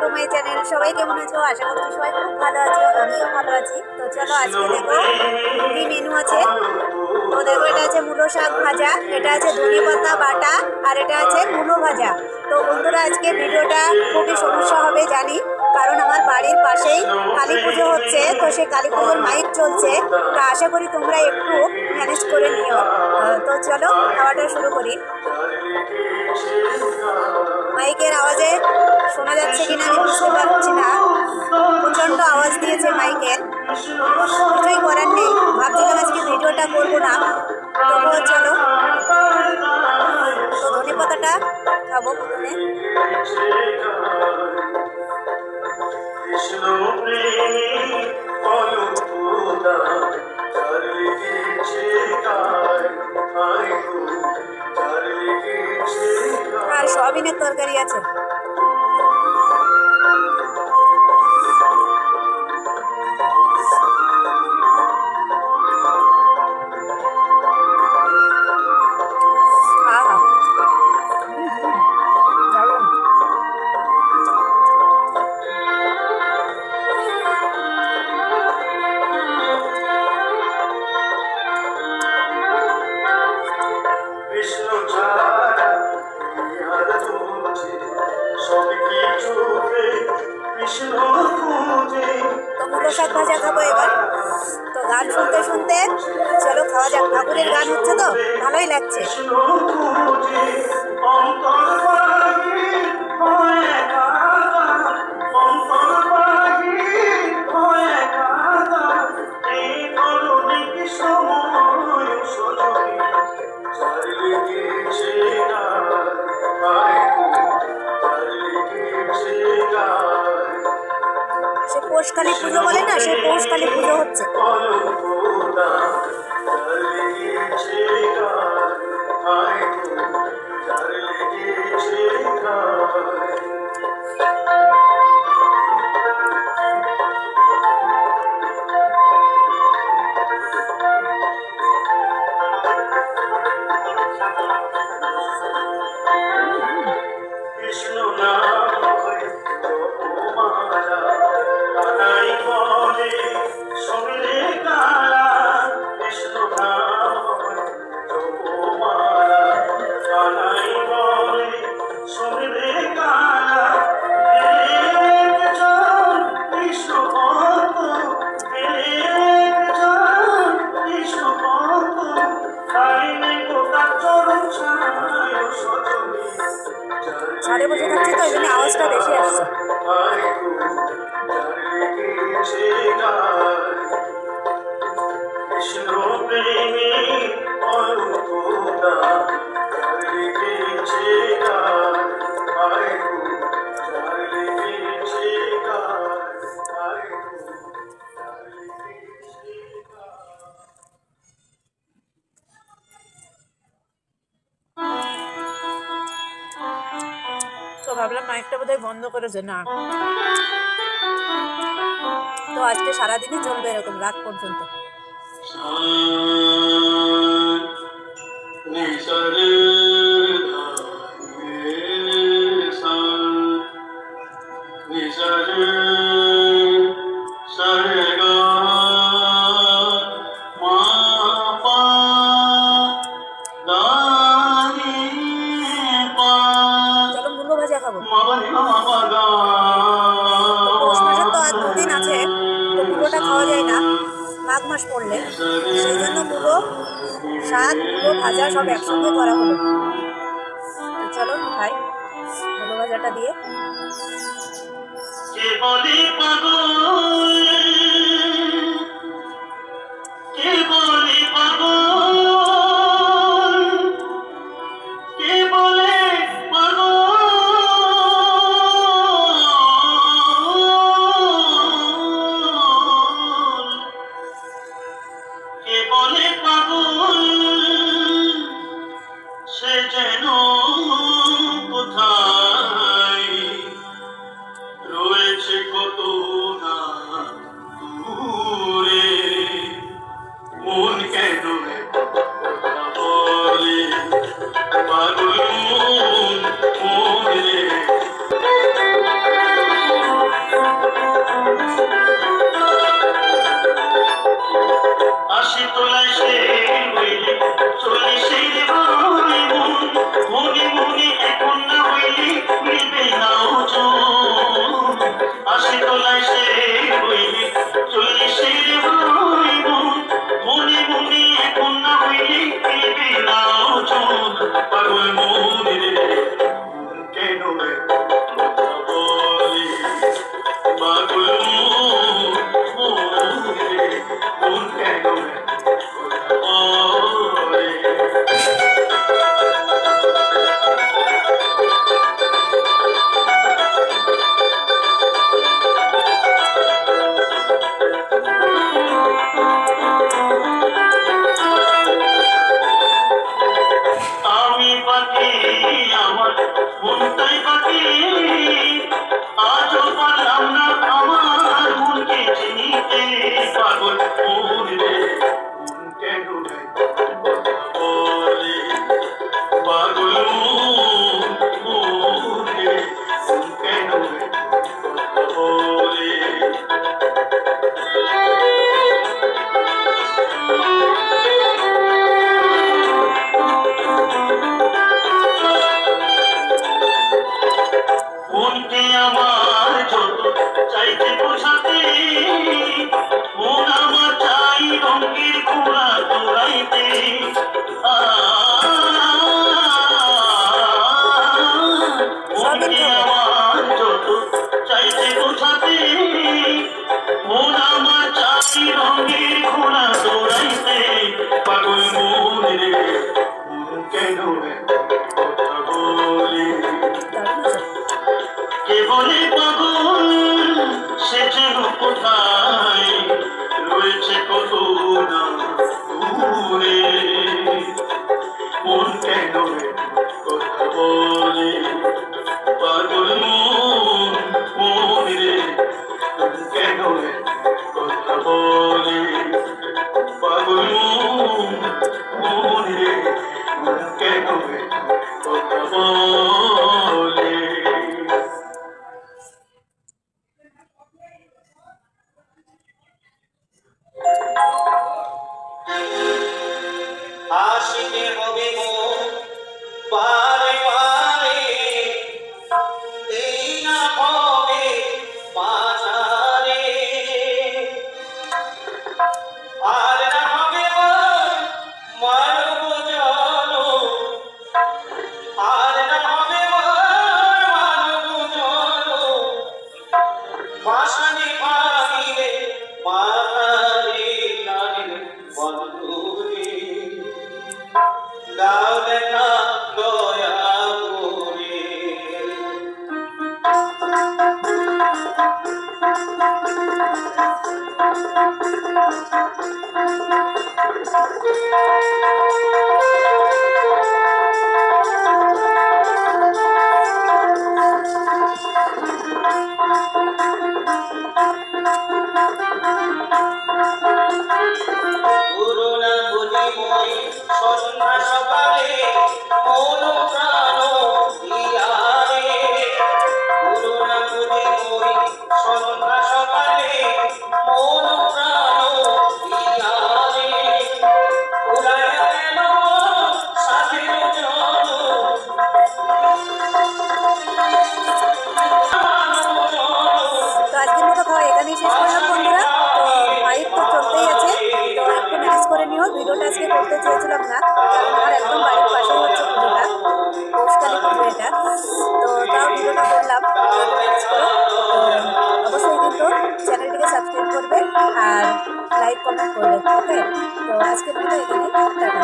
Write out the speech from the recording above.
To my channel. সবাই কেমন আছো? আশা করছি সবাই খুব ভালো আছো, আমিও ভালো আছি। তো চলো আজকে দেখো কি মেনু আছে। তো দেখো এটা আছে মূলো শাক ভাজা, এটা আছে ধনে পাতা বাটা, আর এটা আছে মূলো ভাজা। তো বন্ধুরা আজকে ভিডিওটা খুবই সমস্যা হবে জানি, কারণ আমার বাড়ির পাশেই কালী পুজো হচ্ছে, তো সেই কালী পুজোর মাইক চলছে। তো আশা করি তোমরা একটু ম্যানেজ করে নিও। তো চলো খাওয়াটা শুরু করি। মাইকের আওয়াজে শোনা যাচ্ছে কিনা আমি বুঝতে পারছি না, প্রচণ্ড আওয়াজ দিয়েছে মাইকের। কিছুই করার নেই, ভাবছিলাম আজকে ভিডিওটা করবো না, তবুও চলো। তো ধনে পাতাটা খাবো প্রথমে। আর সয়াবিনের তরকারি আছে। তো মূলো শাক ভাজা খাবো এবার। তো গান শুনতে শুনতে চলো খাওয়া যাক। ঠাকুরের গান হচ্ছে তো ভালোই লাগছে। সে পৌষকালী পুজো বলে না, সেই পৌষকালী পুজো হচ্ছে। ছাড়ে বসে থাকছি তো ওই জন্য আওয়াজটা বেশি আসছে। তো ভাবলাম মাইকটা বোধহয় বন্ধ করেছে না, তো আজকে সারাদিনই চলবে এরকম রাত পর্যন্ত। চলো মূলো ভাজা খাবো। পৌষ মাসের তো আর 2 দিন আছে, তো মূলোটা খাওয়া যায় না মাঘ মাস পড়লে, সেই জন্য মূলো শাক মূলো ভাজা সব একসঙ্গে করা হলো। তো চলো খাই মূলো ভাজাটা দিয়ে। আশি তোলায় সে হইলে চল্লিশের ভাই বোন মনে মনে এখন না হইলে মিলবে না ওজন আশি তোলায় সে হইলে চল্লিশের ভাই বোন মনে মনে এখন না হইলে মিলবে না ওজন পাগল মনে রে কেন রে বলে পাগল মনে রে মন কেন রে বলে আমি বাকি আমার মনটাই বাকি আজও পারলাম না আমার মনকে চিনিতে পাগল মন রে মন কেন রে বলে পাগল মন রে মন কেন রে বলে মনকে আমার যত চাইতে বোঝাতে মন আমার চাই রঙের ঘোড়া দৌড়াইতে মনকে আমার যত চাইতে বোঝাতে মন আমার চাই রঙের ঘোড়া দৌড়াইতে পাগল মন রে মন কেন রে কথা বলে কে বলে পাগল সে যেন কোথায় রয়েছে কত না দূরে মন কেন রে কথা বলে পাগল মন রে মন কেন রে কথা বলে পাগল মন রে মন কেন রে কথা বলে আশিকে হবে মন বারে বারে এই না হবে বাজারে আর না হবে মানব জন আর না হবে মানব জন ভাষণে ভাঙিলে মাথারে নারে বন্ধুরে দাও দেখা দয়া করে পুরোনা বুঝিময় সন্ধ্যা সকালে মন প্রাণ দিয়ারে পুরোনা বুঝিময় সন্ধ্যা সকালে মন প্রাণ দিয়ারে উড়াইয়া গেল সাথের জন তো আজকের মতো খাওয়া এখানেই শেষ করলাম বন্ধুরা। তো মাইক তো চলতেই আছে, তো একটু ম্যানেজ করে নিও। ভিডিওটা আজকে করতে চেয়েছিলাম না, আমার একদম বাড়ির পাশে হচ্ছে পুজোটা, পৌষকালী পুজো এটা। তো তাও ভিডিওটা করলাম, ম্যানেজ করো। তো অবশ্যই কিন্তু চ্যানেলটিকে সাবস্ক্রাইব করবে আর লাইক কমেন্ট করবে, ওকে? তো আজকের মতো এখানেই টাটা।